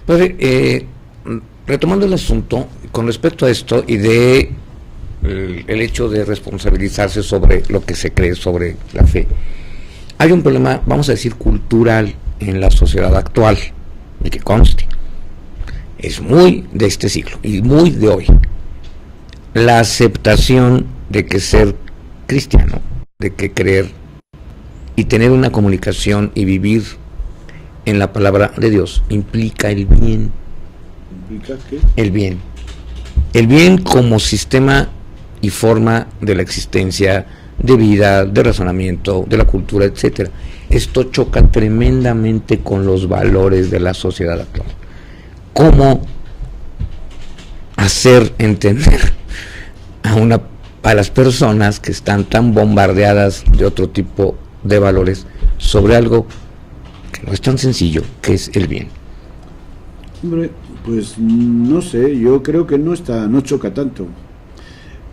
Padre, retomando el asunto, con respecto a esto y de el hecho de responsabilizarse sobre lo que se cree sobre la fe, hay un problema, vamos a decir, cultural en la sociedad actual, y que conste, es muy de este siglo y muy de hoy, la aceptación de que ser cristiano, de que creer y tener una comunicación y vivir en la palabra de Dios implica el bien. ¿Implica qué? El bien. El bien como sistema y forma de la existencia, de vida, de razonamiento, de la cultura, etcétera. Esto choca tremendamente con los valores de la sociedad actual. ¿Cómo hacer entender a las personas que están tan bombardeadas de otro tipo de valores sobre algo que no es tan sencillo, que es el bien? Hombre, pues no sé, yo creo que no choca tanto,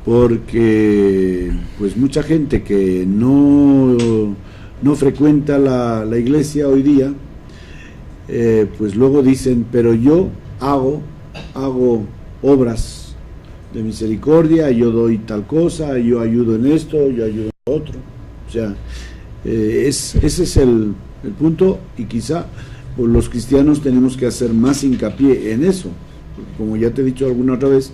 porque pues mucha gente que no frecuenta la iglesia hoy día, pues luego dicen, pero yo hago obras de misericordia, yo doy tal cosa, yo ayudo en esto, yo ayudo en otro. O sea, ese es el punto, y quizá pues, los cristianos tenemos que hacer más hincapié en eso, porque como ya te he dicho alguna otra vez,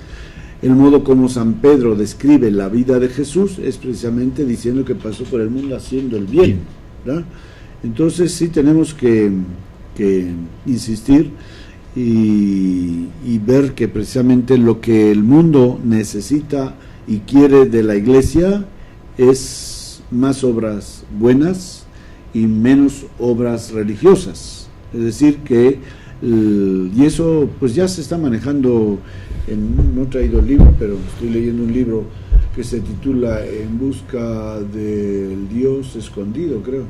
el modo como San Pedro describe la vida de Jesús es precisamente diciendo que pasó por el mundo haciendo el bien, ¿verdad? Entonces sí tenemos que insistir y ver que precisamente lo que el mundo necesita y quiere de la iglesia es más obras buenas y menos obras religiosas. Es decir que, y eso pues ya se está manejando, no he traído el libro, pero estoy leyendo un libro que se titula En busca del Dios escondido, creo,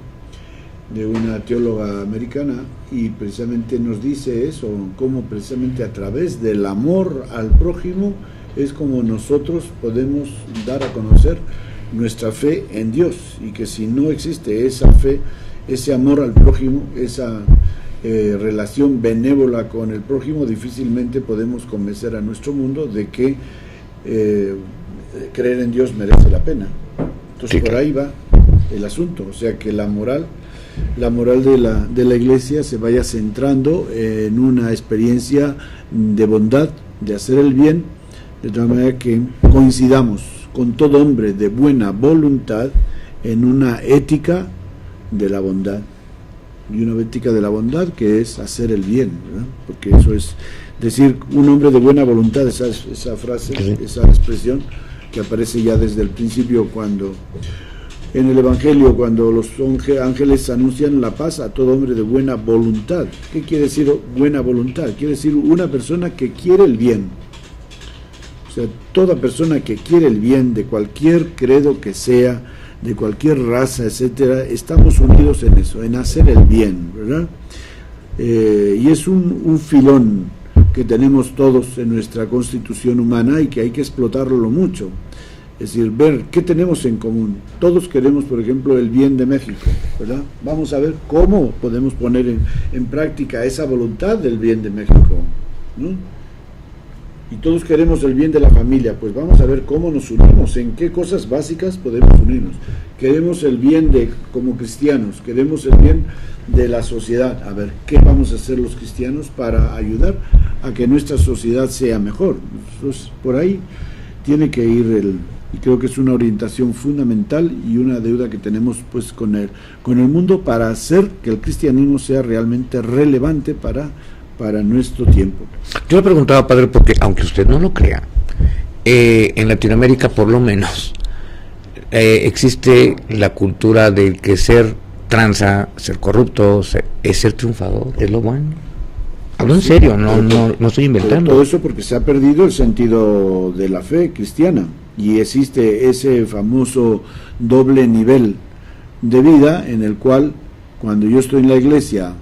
de una teóloga americana, y precisamente nos dice eso, cómo precisamente a través del amor al prójimo es como nosotros podemos dar a conocer nuestra fe en Dios, y que si no existe esa fe, ese amor al prójimo, esa relación benévola con el prójimo, difícilmente podemos convencer a nuestro mundo de que creer en Dios merece la pena. Entonces sí, por ahí va el asunto, o sea que la moral de la iglesia se vaya centrando en una experiencia de bondad, de hacer el bien, de tal manera que coincidamos con todo hombre de buena voluntad en una ética de la bondad, y una ética de la bondad que es hacer el bien, ¿verdad? Porque eso es decir, un hombre de buena voluntad, esa frase, esa expresión que aparece ya desde el principio cuando en el Evangelio, cuando los ángeles anuncian la paz a todo hombre de buena voluntad. ¿Qué quiere decir buena voluntad? Quiere decir una persona que quiere el bien. O sea, toda persona que quiere el bien, de cualquier credo que sea, de cualquier raza, etcétera, estamos unidos en eso, en hacer el bien, ¿verdad? Y es un filón que tenemos todos en nuestra constitución humana y que hay que explotarlo mucho. Es decir, ver qué tenemos en común. Todos queremos, por ejemplo, el bien de México, ¿verdad? Vamos a ver cómo podemos poner en práctica esa voluntad del bien de México, ¿no? Y todos queremos el bien de la familia, pues vamos a ver cómo nos unimos, en qué cosas básicas podemos unirnos. Queremos el bien como cristianos, queremos el bien de la sociedad. A ver, ¿qué vamos a hacer los cristianos para ayudar a que nuestra sociedad sea mejor? Entonces, por ahí tiene que ir y creo que es una orientación fundamental y una deuda que tenemos pues con el mundo para hacer que el cristianismo sea realmente relevante para nuestro tiempo. Yo le preguntaba, padre, porque aunque usted no lo crea, en Latinoamérica por lo menos existe la cultura del que ser tranza, ser corrupto, es ser triunfador, es lo bueno. Hablo en serio, no estoy inventando. Todo eso porque se ha perdido el sentido de la fe cristiana y existe ese famoso doble nivel de vida en el cual cuando yo estoy en la iglesia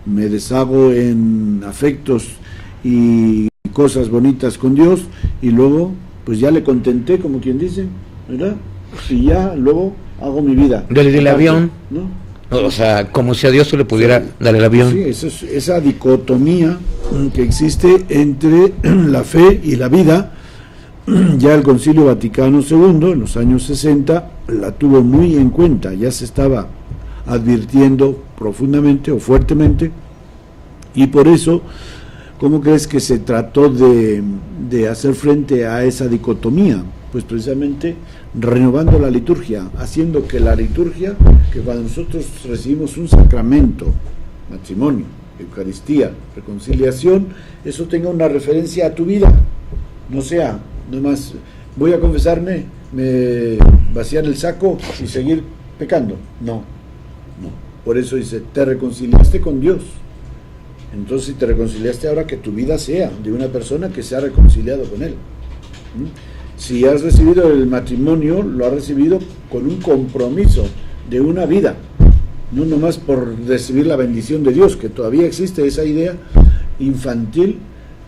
me deshago en afectos y cosas bonitas con Dios y luego pues ya le contenté, como quien dice, ¿verdad? Y ya luego hago mi vida. Del avión, ¿no? O sea, como si a Dios se le pudiera dar el avión. Sí, esa dicotomía que existe entre la fe y la vida. Ya el Concilio Vaticano II, en los años 60, la tuvo muy en cuenta, ya se estaba advirtiendo profundamente o fuertemente, y por eso, ¿cómo crees que se trató de hacer frente a esa dicotomía? Pues precisamente renovando la liturgia, haciendo que la liturgia, que cuando nosotros recibimos un sacramento, matrimonio, Eucaristía, reconciliación, eso tenga una referencia a tu vida, no sea nomás voy a confesarme, me vaciar el saco y seguir pecando. No. Por eso dice, te reconciliaste con Dios. Entonces, si te reconciliaste, ahora que tu vida sea de una persona que se ha reconciliado con Él. Si has recibido el matrimonio, lo has recibido con un compromiso de una vida, no nomás por recibir la bendición de Dios, que todavía existe esa idea infantil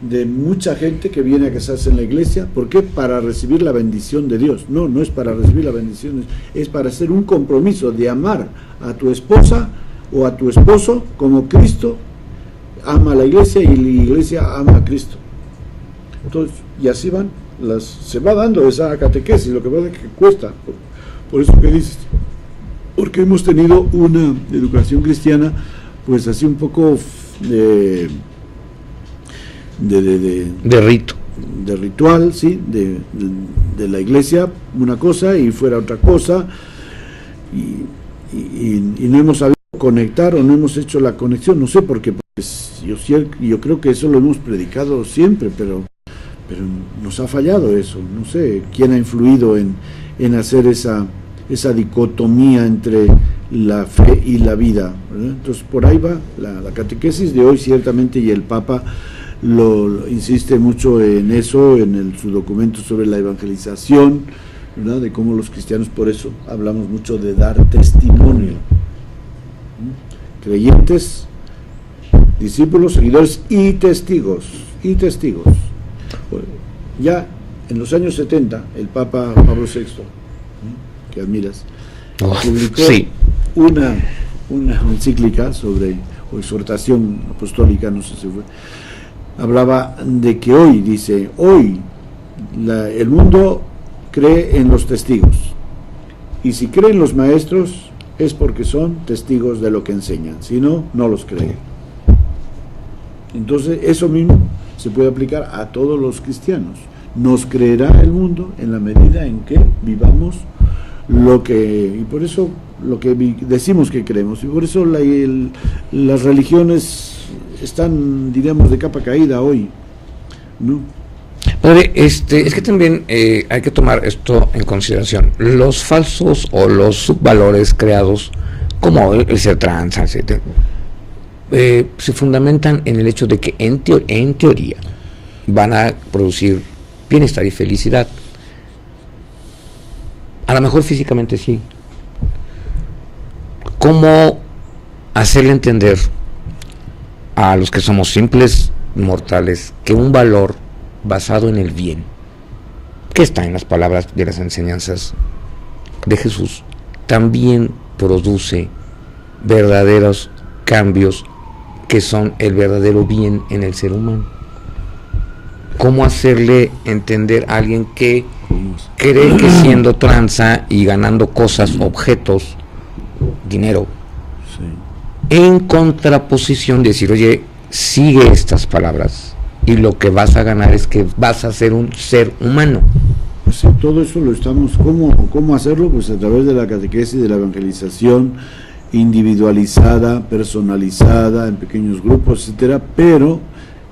de mucha gente que viene a casarse en la iglesia. ¿Por qué? Para recibir la bendición de Dios. No es para recibir la bendición, es para hacer un compromiso de amar a tu esposa o a tu esposo como Cristo ama a la iglesia y la iglesia ama a Cristo. Entonces, y así se va dando esa catequesis, lo que pasa es que cuesta. Por eso que dices, porque hemos tenido una educación cristiana, pues así un poco de rito, de ritual, sí, de la iglesia una cosa y fuera otra cosa, y no hemos sabido conectar o no hemos hecho la conexión, no sé, porque pues, yo creo que eso lo hemos predicado siempre, pero nos ha fallado eso. No sé quién ha influido en hacer esa dicotomía entre la fe y la vida, ¿verdad? Entonces por ahí va la catequesis de hoy, ciertamente, y el Papa lo insiste mucho en eso, en su documento sobre la evangelización, ¿verdad? De cómo los cristianos, por eso hablamos mucho de dar testimonio. Creyentes, discípulos, seguidores y testigos. Ya en los años 70, el Papa Pablo VI, que admiras, publicó una encíclica o exhortación apostólica, no sé si fue, hablaba de que hoy el mundo cree en los testigos, y si creen los maestros es porque son testigos de lo que enseñan, si no, no los creen. Entonces eso mismo se puede aplicar a todos los cristianos. Nos creerá el mundo en la medida en que vivamos y por eso lo que decimos que creemos, y por eso las religiones están, diríamos, de capa caída hoy, ¿no? Padre, es que también hay que tomar esto en consideración. Los falsos o los subvalores creados, como el ser trans, etc., se fundamentan en el hecho de que en teoría van a producir bienestar y felicidad. A lo mejor físicamente sí. ¿Cómo hacerle entender a los que somos simples mortales que un valor basado en el bien, que está en las palabras de las enseñanzas de Jesús, también produce verdaderos cambios que son el verdadero bien en el ser humano? ¿Cómo hacerle entender a alguien que cree que siendo tranza y ganando cosas, objetos, dinero, en contraposición decir, oye, sigue estas palabras y lo que vas a ganar es que vas a ser un ser humano? Pues sí, todo eso lo estamos, ¿cómo hacerlo? Pues a través de la catequesis, de la evangelización individualizada, personalizada, en pequeños grupos, etcétera. Pero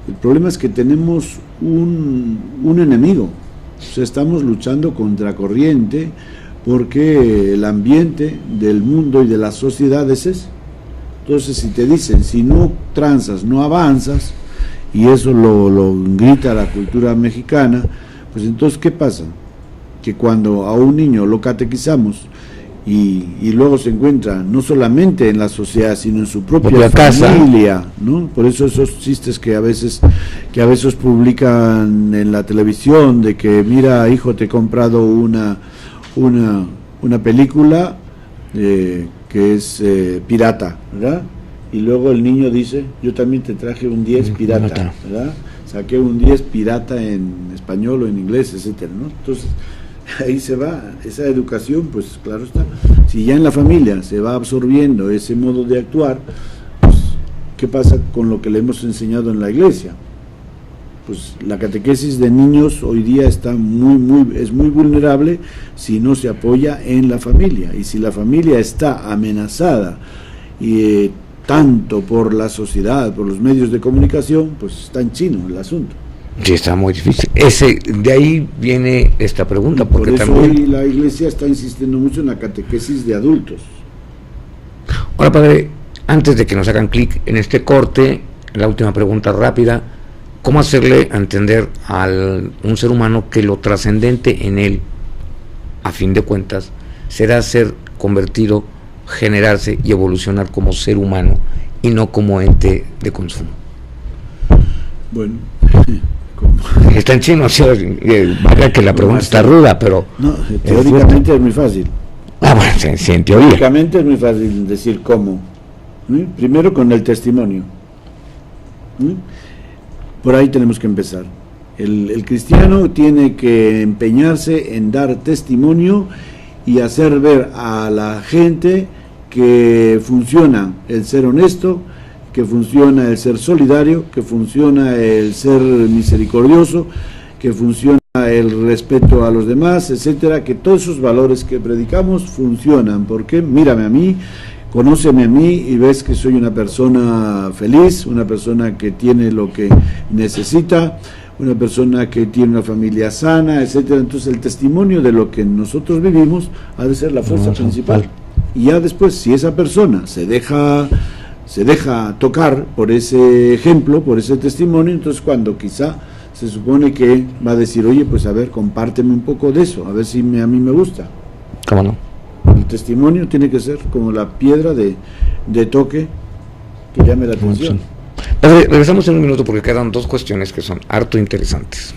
el problema es que tenemos un enemigo, o sea, estamos luchando contra corriente, porque el ambiente del mundo y de la sociedad es ese. Entonces, si te dicen, si no transas, no avanzas, y eso lo grita la cultura mexicana, pues entonces, ¿qué pasa? Que cuando a un niño lo catequizamos y luego se encuentra no solamente en la sociedad, sino en su propia familia, casa, ¿no? Por eso esos chistes que a veces publican en la televisión, de que, mira, hijo, te he comprado una película que que es pirata, ¿verdad? Y luego el niño dice, yo también te traje un 10 pirata, ¿verdad? Saqué un 10 pirata en español o en inglés, etcétera, ¿no? Entonces, ahí se va, esa educación, pues claro está, si ya en la familia se va absorbiendo ese modo de actuar, pues, ¿qué pasa con lo que le hemos enseñado en la iglesia? Pues la catequesis de niños hoy día está es muy vulnerable si no se apoya en la familia, y si la familia está amenazada y tanto por la sociedad, por los medios de comunicación, pues está en chino el asunto. Sí, está muy difícil. De ahí viene esta pregunta, porque por eso también hoy la iglesia está insistiendo mucho en la catequesis de adultos. Ahora, padre, antes de que nos hagan clic en este corte, la última pregunta rápida: ¿cómo hacerle entender a un ser humano que lo trascendente en él, a fin de cuentas, será ser convertido, generarse y evolucionar como ser humano y no como ente de consumo? Bueno, está en chino, vaya que la pregunta está ruda, pero no, teóricamente es muy fácil. Bueno, sí, en teoría. Teóricamente es muy fácil decir cómo. Primero con el testimonio. Por ahí tenemos que empezar. El cristiano tiene que empeñarse en dar testimonio y hacer ver a la gente que funciona el ser honesto, que funciona el ser solidario, que funciona el ser misericordioso, que funciona el respeto a los demás, etcétera, que todos esos valores que predicamos funcionan, porque mírame a mí, conóceme a mí y ves que soy una persona feliz, una persona que tiene lo que necesita, una persona que tiene una familia sana, etcétera. Entonces el testimonio de lo que nosotros vivimos ha de ser la fuerza principal. Y ya después, si esa persona se deja tocar por ese ejemplo, por ese testimonio, entonces cuando quizá se supone que va a decir, oye, pues a ver, compárteme un poco de eso, a ver si a mí me gusta. ¿Cómo no? El testimonio tiene que ser como la piedra de toque que llame la atención. Regresamos en un minuto porque quedan dos cuestiones que son harto interesantes.